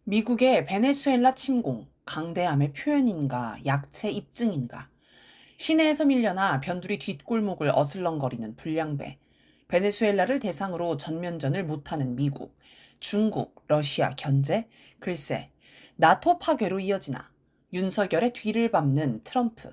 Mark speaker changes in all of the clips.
Speaker 1: 미국의 베네수엘라 침공, 강대함의 표현인가, 약체 입증인가. 시내에서 밀려나 변두리 뒷골목을 어슬렁거리는 불량배. 베네수엘라를 대상으로 전면전을 못하는 미국, 중국, 러시아 견제? 글쎄, 나토 파괴로 이어지나. 윤석열의 뒤를 밟는 트럼프.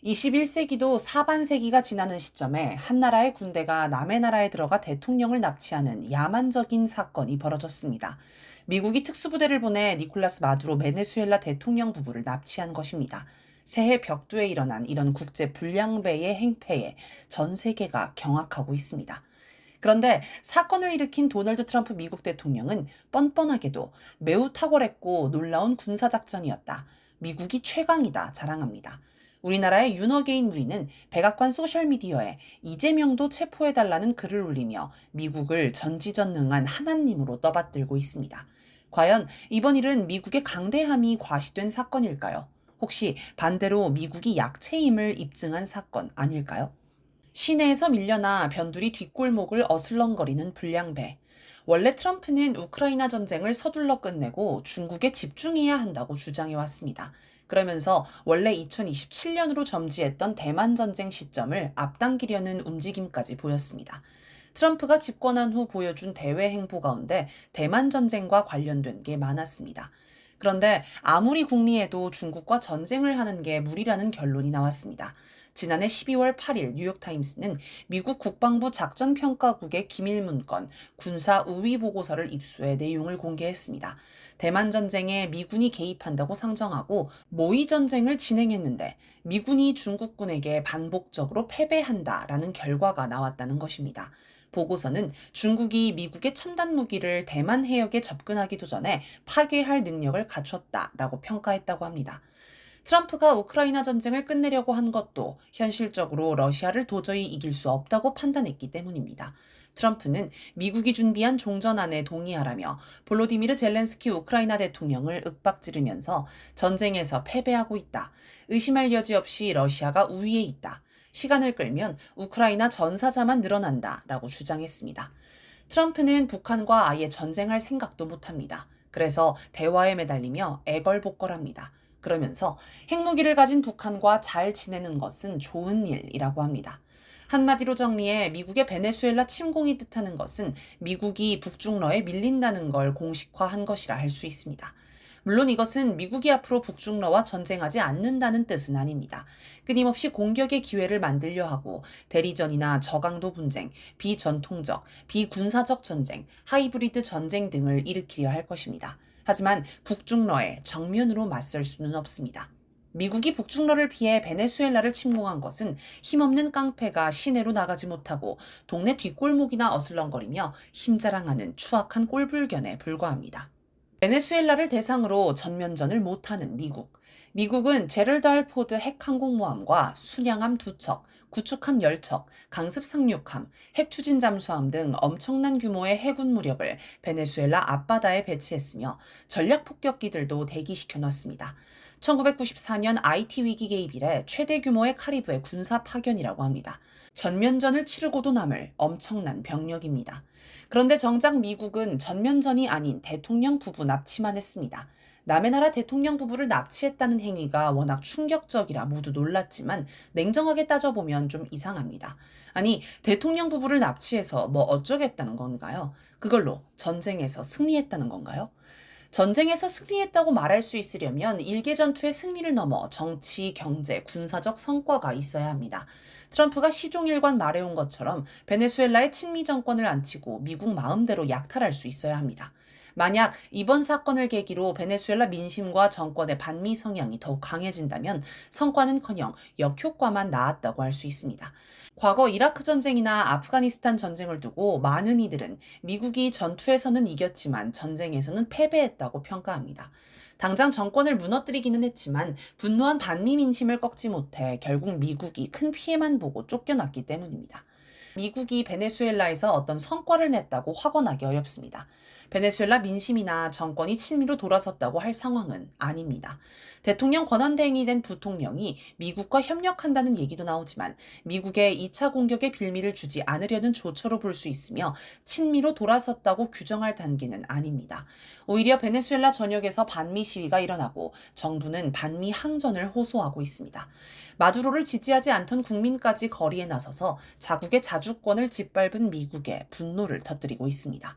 Speaker 1: 21세기도 사반세기가 지나는 시점에 한 나라의 군대가 남의 나라에 들어가 대통령을 납치하는 야만적인 사건이 벌어졌습니다. 미국이 특수부대를 보내 니콜라스 마두로 베네수엘라 대통령 부부를 납치한 것입니다. 새해 벽두에 일어난 이런 국제 불량배의 행패에 전 세계가 경악하고 있습니다. 그런데 사건을 일으킨 도널드 트럼프 미국 대통령은 뻔뻔하게도 매우 탁월했고 놀라운 군사작전이었다. 미국이 최강이다 자랑합니다. 우리나라의 윤어게인 무리는 백악관 소셜미디어에 이재명도 체포해달라는 글을 올리며 미국을 전지전능한 하나님으로 떠받들고 있습니다. 과연 이번 일은 미국의 강대함이 과시된 사건일까요? 혹시 반대로 미국이 약체임을 입증한 사건 아닐까요? 시내에서 밀려나 변두리 뒷골목을 어슬렁거리는 불량배. 원래 트럼프는 우크라이나 전쟁을 서둘러 끝내고 중국에 집중해야 한다고 주장해왔습니다. 그러면서 원래 2027년으로 점지했던 대만 전쟁 시점을 앞당기려는 움직임까지 보였습니다. 트럼프가 집권한 후 보여준 대외 행보 가운데 대만 전쟁과 관련된 게 많았습니다. 그런데 아무리 궁리해도 중국과 전쟁을 하는 게 무리라는 결론이 나왔습니다. 지난해 12월 8일 뉴욕타임스는 미국 국방부 작전평가국의 기밀 문건 군사 우위 보고서를 입수해 내용을 공개했습니다. 대만 전쟁에 미군이 개입한다고 상정하고 모의 전쟁을 진행했는데 미군이 중국군에게 반복적으로 패배한다라는 결과가 나왔다는 것입니다. 보고서는 중국이 미국의 첨단 무기를 대만 해역에 접근하기도 전에 파괴할 능력을 갖췄다라고 평가했다고 합니다. 트럼프가 우크라이나 전쟁을 끝내려고 한 것도 현실적으로 러시아를 도저히 이길 수 없다고 판단했기 때문입니다. 트럼프는 미국이 준비한 종전안에 동의하라며 볼로디미르 젤렌스키 우크라이나 대통령을 윽박지르면서 전쟁에서 패배하고 있다. 의심할 여지 없이 러시아가 우위에 있다. 시간을 끌면 우크라이나 전사자만 늘어난다라고 주장했습니다. 트럼프는 북한과 아예 전쟁할 생각도 못합니다. 그래서 대화에 매달리며 애걸복걸합니다. 그러면서 핵무기를 가진 북한과 잘 지내는 것은 좋은 일이라고 합니다. 한마디로 정리해 미국의 베네수엘라 침공이 뜻하는 것은 미국이 북중러에 밀린다는 걸 공식화한 것이라 할 수 있습니다. 물론 이것은 미국이 앞으로 북중러와 전쟁하지 않는다는 뜻은 아닙니다. 끊임없이 공격의 기회를 만들려 하고 대리전이나 저강도 분쟁, 비전통적, 비군사적 전쟁, 하이브리드 전쟁 등을 일으키려 할 것입니다. 하지만 북중러에 정면으로 맞설 수는 없습니다. 미국이 북중러를 피해 베네수엘라를 침공한 것은 힘없는 깡패가 시내로 나가지 못하고 동네 뒷골목이나 어슬렁거리며 힘자랑하는 추악한 꼴불견에 불과합니다. 베네수엘라를 대상으로 전면전을 못하는 미국. 미국은 제럴드 알 포드 핵항공모함과 순양함 2척, 구축함 10척, 강습 상륙함, 핵추진 잠수함 등 엄청난 규모의 해군 무력을 베네수엘라 앞바다에 배치했으며 전략 폭격기들도 대기시켜 놨습니다. 1994년 IT 위기 개입 이래 최대 규모의 카리브해 군사 파견이라고 합니다. 전면전을 치르고도 남을 엄청난 병력입니다. 그런데 정작 미국은 전면전이 아닌 대통령 부부 납치만 했습니다. 남의 나라 대통령 부부를 납치했다는 행위가 워낙 충격적이라 모두 놀랐지만 냉정하게 따져보면 좀 이상합니다. 아니, 대통령 부부를 납치해서 뭐 어쩌겠다는 건가요? 그걸로 전쟁에서 승리했다는 건가요? 전쟁에서 승리했다고 말할 수 있으려면 일개 전투의 승리를 넘어 정치, 경제, 군사적 성과가 있어야 합니다. 트럼프가 시종일관 말해온 것처럼 베네수엘라의 친미 정권을 안치고 미국 마음대로 약탈할 수 있어야 합니다. 만약 이번 사건을 계기로 베네수엘라 민심과 정권의 반미 성향이 더욱 강해진다면 성과는커녕 역효과만 나았다고 할 수 있습니다. 과거 이라크 전쟁이나 아프가니스탄 전쟁을 두고 많은 이들은 미국이 전투에서는 이겼지만 전쟁에서는 패배했다고 평가합니다. 당장 정권을 무너뜨리기는 했지만 분노한 반미 민심을 꺾지 못해 결국 미국이 큰 피해만 보고 쫓겨났기 때문입니다. 미국이 베네수엘라에서 어떤 성과를 냈다고 확언하기 어렵습니다. 베네수엘라 민심이나 정권이 친미로 돌아섰다고 할 상황은 아닙니다. 대통령 권한대행이 된 부통령이 미국과 협력한다는 얘기도 나오지만 미국의 2차 공격의 빌미를 주지 않으려는 조처로 볼 수 있으며 친미로 돌아섰다고 규정할 단계는 아닙니다. 오히려 베네수엘라 전역에서 반미 시위가 일어나고 정부는 반미 항전을 호소하고 있습니다. 마두로를 지지하지 않던 국민까지 거리에 나서서 자국의 자주권을 짓밟은 미국에 분노를 터뜨리고 있습니다.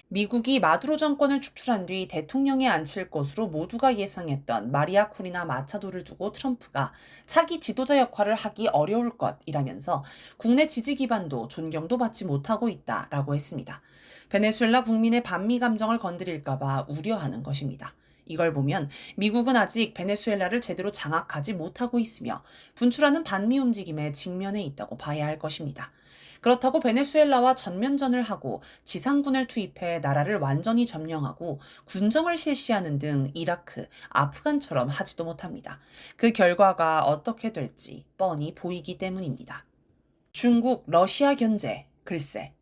Speaker 1: 미국이 마두로 정권을 축출한 뒤 대통령에 앉힐 것으로 모두가 예상했던 마리아 코리나 마차도를 두고 트럼프가 차기 지도자 역할을 하기 어려울 것이라면서 국내 지지 기반도 존경도 받지 못하고 있다라고 했습니다. 베네수엘라 국민의 반미 감정을 건드릴까봐 우려하는 것입니다. 이걸 보면 미국은 아직 베네수엘라를 제대로 장악하지 못하고 있으며 분출하는 반미 움직임에 직면해 있다고 봐야 할 것입니다. 그렇다고 베네수엘라와 전면전을 하고 지상군을 투입해 나라를 완전히 점령하고 군정을 실시하는 등 이라크, 아프간처럼 하지도 못합니다. 그 결과가 어떻게 될지 뻔히 보이기 때문입니다. 중국, 러시아 견제, 글쎄.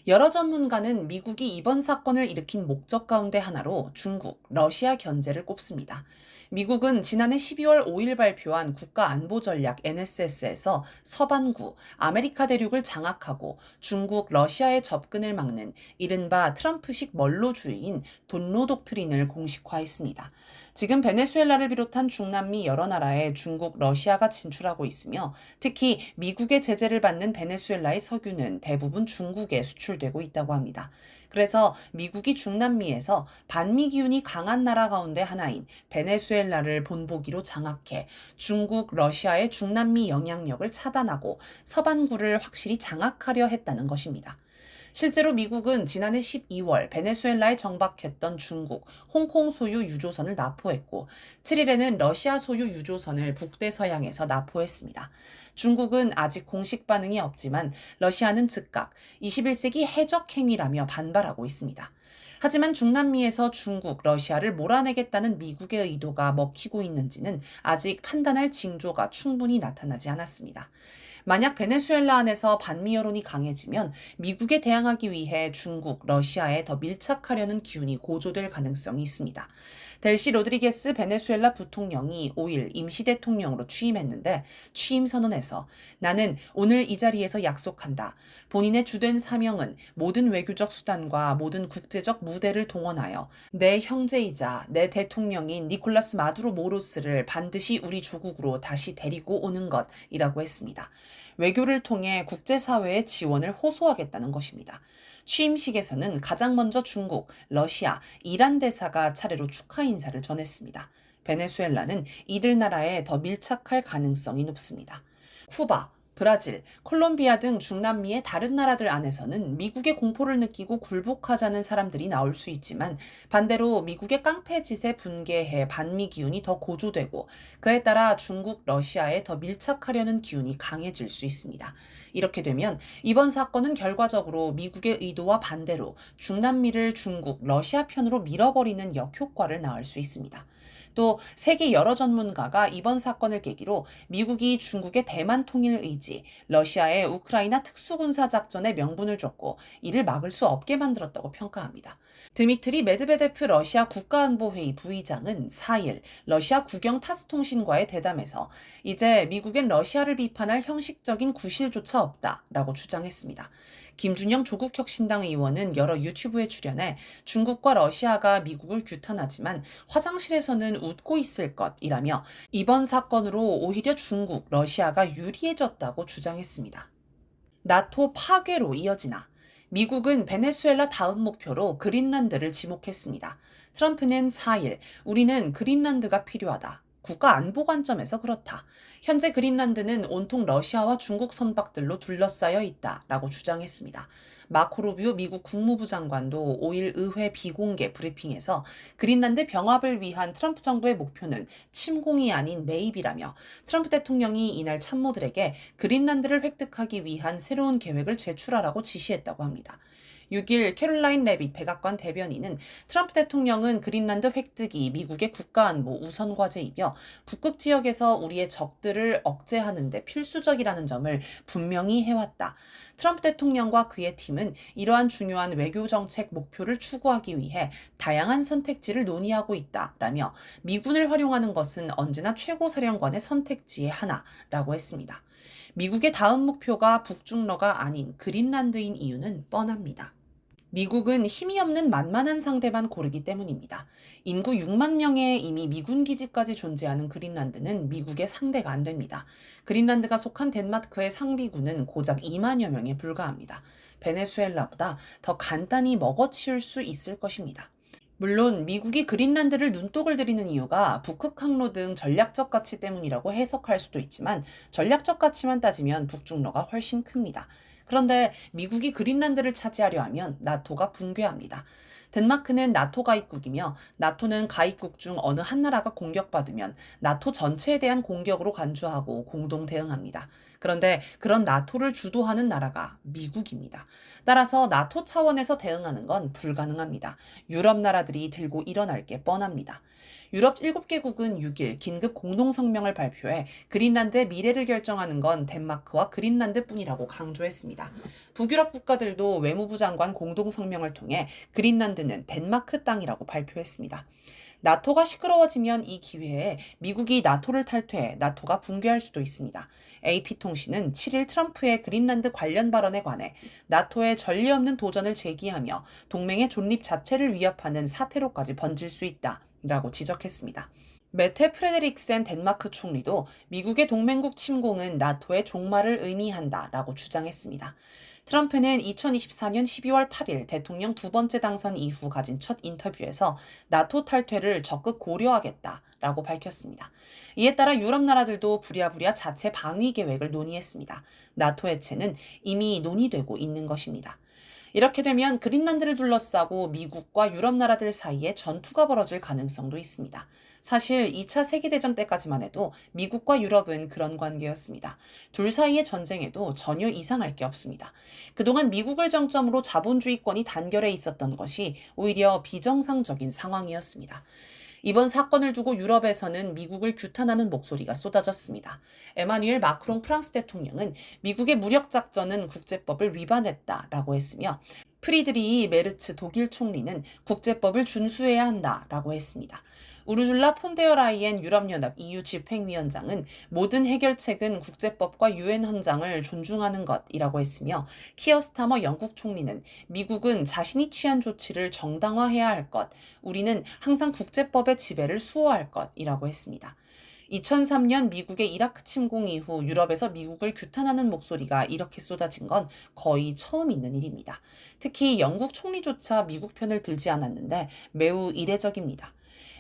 Speaker 1: 여러 전문가는 미국이 이번 사건을 일으킨 목적 가운데 하나로 중국, 러시아 견제를 꼽습니다. 미국은 지난해 12월 5일 발표한 국가안보전략 NSS에서 서반구, 아메리카 대륙을 장악하고 중국, 러시아의 접근을 막는 이른바 트럼프식 멀로주의인 돈로 독트린을 공식화했습니다. 지금 베네수엘라를 비롯한 중남미 여러 나라에 중국, 러시아가 진출하고 있으며 특히 미국의 제재를 받는 베네수엘라의 석유는 대부분 중국에 수출되고 있다고 합니다. 그래서 미국이 중남미에서 반미 기운이 강한 나라 가운데 하나인 베네수엘라를 본보기로 장악해 중국, 러시아의 중남미 영향력을 차단하고 서반구를 확실히 장악하려 했다는 것입니다. 실제로 미국은 지난해 12월 베네수엘라에 정박했던 중국, 홍콩 소유 유조선을 납포했고 7일에는 러시아 소유 유조선을 북대서양에서 납포했습니다. 중국은 아직 공식 반응이 없지만 러시아는 즉각 21세기 해적 행위라며 반발하고 있습니다. 하지만 중남미에서 중국, 러시아를 몰아내겠다는 미국의 의도가 먹히고 있는지는 아직 판단할 징조가 충분히 나타나지 않았습니다. 만약 베네수엘라 안에서 반미 여론이 강해지면 미국에 대항하기 위해 중국, 러시아에 더 밀착하려는 기운이 고조될 가능성이 있습니다. 델시 로드리게스 베네수엘라 부통령이 5일 임시 대통령으로 취임했는데 취임 선언에서 나는 오늘 이 자리에서 약속한다. 본인의 주된 사명은 모든 외교적 수단과 모든 국제적 무대를 동원하여 내 형제이자 내 대통령인 니콜라스 마두로 모로스를 반드시 우리 조국으로 다시 데리고 오는 것이라고 했습니다. 외교를 통해 국제사회의 지원을 호소하겠다는 것입니다. 취임식에서는 가장 먼저 중국, 러시아, 이란 대사가 차례로 축하 인사를 전했습니다. 베네수엘라는 이들 나라에 더 밀착할 가능성이 높습니다. 쿠바, 브라질, 콜롬비아 등 중남미의 다른 나라들 안에서는 미국의 공포를 느끼고 굴복하자는 사람들이 나올 수 있지만 반대로 미국의 깡패짓에 분개해 반미 기운이 더 고조되고 그에 따라 중국, 러시아에 더 밀착하려는 기운이 강해질 수 있습니다. 이렇게 되면 이번 사건은 결과적으로 미국의 의도와 반대로 중남미를 중국, 러시아 편으로 밀어버리는 역효과를 낳을 수 있습니다. 또 세계 여러 전문가가 이번 사건을 계기로 미국이 중국의 대만 통일 의지, 러시아의 우크라이나 특수군사작전에 명분을 줬고 이를 막을 수 없게 만들었다고 평가합니다. 드미트리 메드베데프 러시아 국가안보회의 부의장은 4일 러시아 국영 타스 통신과의 대담에서 이제 미국엔 러시아를 비판할 형식적인 구실조차 없다라고 주장했습니다. 김준영 조국혁신당 의원은 여러 유튜브에 출연해 중국과 러시아가 미국을 규탄하지만 화장실에서는 웃고 있을 것이라며 이번 사건으로 오히려 중국, 러시아가 유리해졌다고 주장했습니다. 나토 파괴로 이어지나? 미국은 베네수엘라 다음 목표로 그린란드를 지목했습니다. 트럼프는 4일 우리는 그린란드가 필요하다. 국가 안보 관점에서 그렇다. 현재 그린란드는 온통 러시아와 중국 선박들로 둘러싸여 있다라고 주장했습니다. 마코 루비오 미국 국무부 장관도 5일 의회 비공개 브리핑에서 그린란드 병합을 위한 트럼프 정부의 목표는 침공이 아닌 매입이라며 트럼프 대통령이 이날 참모들에게 그린란드를 획득하기 위한 새로운 계획을 제출하라고 지시했다고 합니다. 6일 캐롤라인 레빗 백악관 대변인은 트럼프 대통령은 그린란드 획득이 미국의 국가안보 우선 과제이며 북극 지역에서 우리의 적들을 억제하는 데 필수적이라는 점을 분명히 해왔다. 트럼프 대통령과 그의 팀은 이러한 중요한 외교 정책 목표를 추구하기 위해 다양한 선택지를 논의하고 있다라며 미군을 활용하는 것은 언제나 최고사령관의 선택지의 하나라고 했습니다. 미국의 다음 목표가 북중러가 아닌 그린란드인 이유는 뻔합니다. 미국은 힘이 없는 만만한 상대만 고르기 때문입니다. 인구 6만 명의 이미 미군 기지까지 존재하는 그린란드는 미국의 상대가 안 됩니다. 그린란드가 속한 덴마크의 상비군은 고작 2만여 명에 불과합니다. 베네수엘라보다 더 간단히 먹어치울 수 있을 것입니다. 물론 미국이 그린란드를 눈독을 들이는 이유가 북극 항로 등 전략적 가치 때문이라고 해석할 수도 있지만 전략적 가치만 따지면 북중러가 훨씬 큽니다. 그런데 미국이 그린란드를 차지하려 하면 나토가 붕괴합니다. 덴마크는 나토 가입국이며 나토는 가입국 중 어느 한 나라가 공격받으면 나토 전체에 대한 공격으로 간주하고 공동 대응합니다. 그런데 그런 나토를 주도하는 나라가 미국입니다. 따라서 나토 차원에서 대응하는 건 불가능합니다. 유럽 나라들이 들고 일어날 게 뻔합니다. 유럽 7개국은 6일 긴급 공동성명을 발표해 그린란드의 미래를 결정하는 건 덴마크와 그린란드뿐이라고 강조했습니다. 북유럽 국가들도 외무부 장관 공동성명을 통해 그린란드는 덴마크 땅이라고 발표했습니다. 나토가 시끄러워지면 이 기회에 미국이 나토를 탈퇴해 나토가 붕괴할 수도 있습니다. AP통신은 7일 트럼프의 그린란드 관련 발언에 관해 나토의 전례 없는 도전을 제기하며 동맹의 존립 자체를 위협하는 사태로까지 번질 수 있다라고 지적했습니다. 메테 프레데릭센 덴마크 총리도 미국의 동맹국 침공은 나토의 종말을 의미한다라고 주장했습니다. 트럼프는 2024년 12월 8일 대통령 두 번째 당선 이후 가진 첫 인터뷰에서 나토 탈퇴를 적극 고려하겠다라고 밝혔습니다. 이에 따라 유럽 나라들도 부랴부랴 자체 방위 계획을 논의했습니다. 나토 해체는 이미 논의되고 있는 것입니다. 이렇게 되면 그린란드를 둘러싸고 미국과 유럽 나라들 사이에 전투가 벌어질 가능성도 있습니다. 사실 2차 세계대전 때까지만 해도 미국과 유럽은 그런 관계였습니다. 둘 사이의 전쟁에도 전혀 이상할 게 없습니다. 그동안 미국을 정점으로 자본주의권이 단결해 있었던 것이 오히려 비정상적인 상황이었습니다. 이번 사건을 두고 유럽에서는 미국을 규탄하는 목소리가 쏟아졌습니다. 에마뉘엘 마크롱 프랑스 대통령은 미국의 무력작전은 국제법을 위반했다라고 했으며 프리드리히 메르츠 독일 총리는 국제법을 준수해야 한다라고 했습니다. 우르줄라 폰데어라이엔 유럽연합 EU 집행위원장은 모든 해결책은 국제법과 유엔 헌장을 존중하는 것이라고 했으며 키어 스타머 영국 총리는 미국은 자신이 취한 조치를 정당화해야 할 것, 우리는 항상 국제법의 지배를 수호할 것이라고 했습니다. 2003년 미국의 이라크 침공 이후 유럽에서 미국을 규탄하는 목소리가 이렇게 쏟아진 건 거의 처음 있는 일입니다. 특히 영국 총리조차 미국 편을 들지 않았는데 매우 이례적입니다.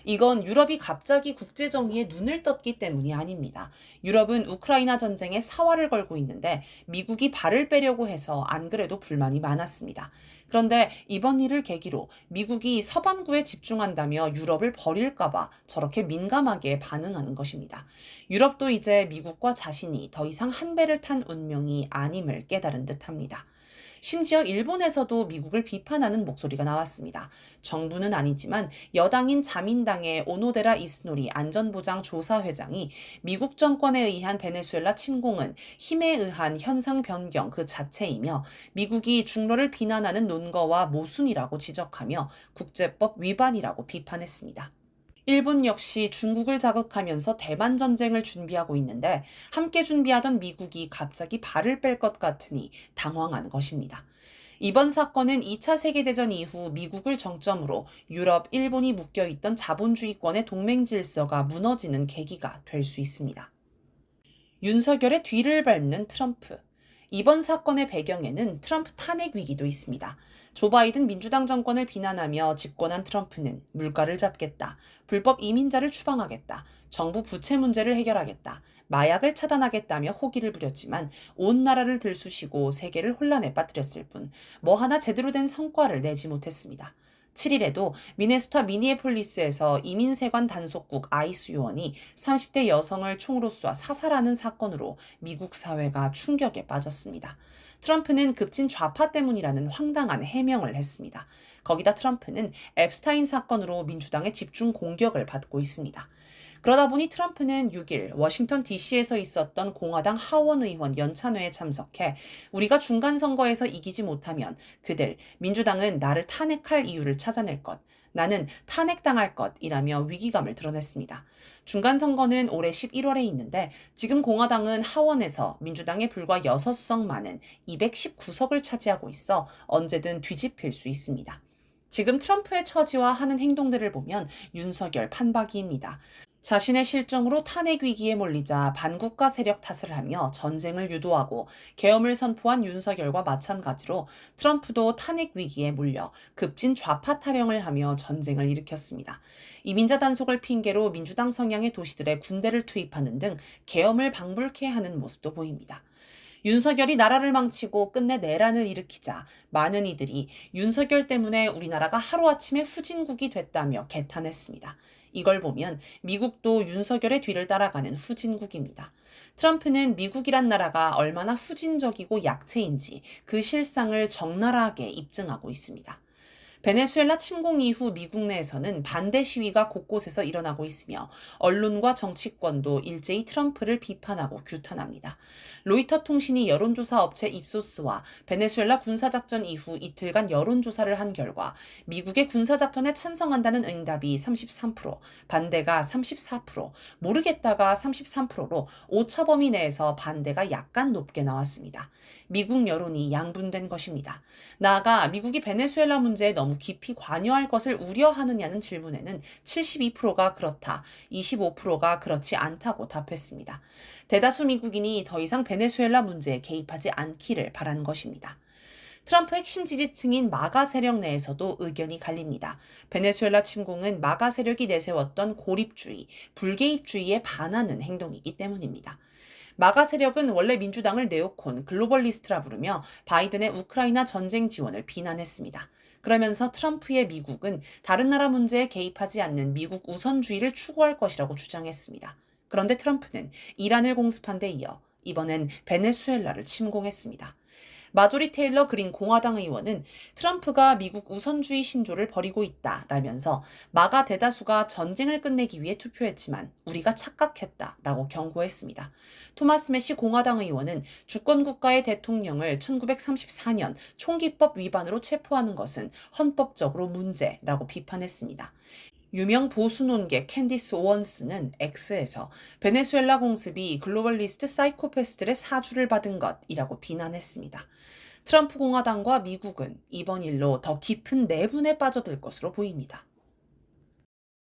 Speaker 1: 이건 유럽이 갑자기 국제정의에 눈을 떴기 때문이 아닙니다. 유럽은 우크라이나 전쟁에 사활을 걸고 있는데 미국이 발을 빼려고 해서 안 그래도 불만이 많았습니다. 그런데 이번 일을 계기로 미국이 서반구에 집중한다며 유럽을 버릴까봐 저렇게 민감하게 반응하는 것입니다. 유럽도 이제 미국과 자신이 더 이상 한 배를 탄 운명이 아님을 깨달은 듯합니다. 심지어 일본에서도 미국을 비판하는 목소리가 나왔습니다. 정부는 아니지만 여당인 자민당의 오노데라 이스노리 안전보장조사회장이 미국 정권에 의한 베네수엘라 침공은 힘에 의한 현상 변경 그 자체이며 미국이 중로를 비난하는 논거와 모순이라고 지적하며 국제법 위반이라고 비판했습니다. 일본 역시 중국을 자극하면서 대만 전쟁을 준비하고 있는데 함께 준비하던 미국이 갑자기 발을 뺄 것 같으니 당황한 것입니다. 이번 사건은 2차 세계대전 이후 미국을 정점으로 유럽, 일본이 묶여있던 자본주의권의 동맹 질서가 무너지는 계기가 될 수 있습니다. 윤석열의 뒤를 밟는 트럼프. 이번 사건의 배경에는 트럼프 탄핵 위기도 있습니다. 조 바이든 민주당 정권을 비난하며 집권한 트럼프는 물가를 잡겠다, 불법 이민자를 추방하겠다, 정부 부채 문제를 해결하겠다, 마약을 차단하겠다며 호기를 부렸지만 온 나라를 들쑤시고 세계를 혼란에 빠뜨렸을 뿐 뭐 하나 제대로 된 성과를 내지 못했습니다. 7일에도 미네소타 미니애폴리스에서 이민세관 단속국 아이스 요원이 30대 여성을 총으로 쏴 사살하는 사건으로 미국 사회가 충격에 빠졌습니다. 트럼프는 급진 좌파 때문이라는 황당한 해명을 했습니다. 거기다 트럼프는 앱스타인 사건으로 민주당의 집중 공격을 받고 있습니다. 그러다 보니 트럼프는 6일 워싱턴 DC에서 있었던 공화당 하원 의원 연찬회에 참석해 우리가 중간 선거에서 이기지 못하면 그들, 민주당은 나를 탄핵할 이유를 찾아낼 것, 나는 탄핵당할 것이라며 위기감을 드러냈습니다. 중간 선거는 올해 11월에 있는데 지금 공화당은 하원에서 민주당의 불과 6석 많은 219석을 차지하고 있어 언제든 뒤집힐 수 있습니다. 지금 트럼프의 처지와 하는 행동들을 보면 윤석열 판박이입니다. 자신의 실정으로 탄핵 위기에 몰리자 반국가 세력 탓을 하며 전쟁을 유도하고 계엄을 선포한 윤석열과 마찬가지로 트럼프도 탄핵 위기에 몰려 급진 좌파 타령을 하며 전쟁을 일으켰습니다. 이민자 단속을 핑계로 민주당 성향의 도시들에 군대를 투입하는 등 계엄을 방불케 하는 모습도 보입니다. 윤석열이 나라를 망치고 끝내 내란을 일으키자 많은 이들이 윤석열 때문에 우리나라가 하루아침에 후진국이 됐다며 개탄했습니다. 이걸 보면 미국도 윤석열의 뒤를 따라가는 후진국입니다. 트럼프는 미국이란 나라가 얼마나 후진적이고 약체인지 그 실상을 적나라하게 입증하고 있습니다. 베네수엘라 침공 이후 미국 내에서는 반대 시위가 곳곳에서 일어나고 있으며 언론과 정치권도 일제히 트럼프를 비판하고 규탄합니다. 로이터 통신이 여론조사 업체 입소스와 베네수엘라 군사작전 이후 이틀간 여론조사를 한 결과 미국의 군사작전에 찬성한다는 응답이 33%, 반대가 34%, 모르겠다가 33%로 오차 범위 내에서 반대가 약간 높게 나왔습니다. 미국 여론이 양분된 것입니다. 나아가 미국이 베네수엘라 문제에 너무 깊이 관여할 것을 우려하느냐는 질문에는 72%가 그렇다, 25%가 그렇지 않다고 답했습니다. 대다수 미국인이 더 이상 베네수엘라 문제에 개입하지 않기를 바란 것입니다. 트럼프 핵심 지지층인 마가 세력 내에서도 의견이 갈립니다. 베네수엘라 침공은 마가 세력이 내세웠던 고립주의, 불개입주의에 반하는 행동이기 때문입니다. 마가 세력은 원래 민주당을 네오콘, 글로벌리스트라 부르며 바이든의 우크라이나 전쟁 지원을 비난했습니다. 그러면서 트럼프의 미국은 다른 나라 문제에 개입하지 않는 미국 우선주의를 추구할 것이라고 주장했습니다. 그런데 트럼프는 이란을 공습한 데 이어 이번엔 베네수엘라를 침공했습니다. 마조리 테일러 그린 공화당 의원은 트럼프가 미국 우선주의 신조를 버리고 있다라면서 마가 대다수가 전쟁을 끝내기 위해 투표했지만 우리가 착각했다라고 경고했습니다. 토마스 매시 공화당 의원은 주권국가의 대통령을 1934년 총기법 위반으로 체포하는 것은 헌법적으로 문제라고 비판했습니다. 유명 보수 논객 캔디스 오원스는 X에서 베네수엘라 공습이 글로벌리스트 사이코패스들의 사주를 받은 것이라고 비난했습니다. 트럼프 공화당과 미국은 이번 일로 더 깊은 내분에 빠져들 것으로 보입니다.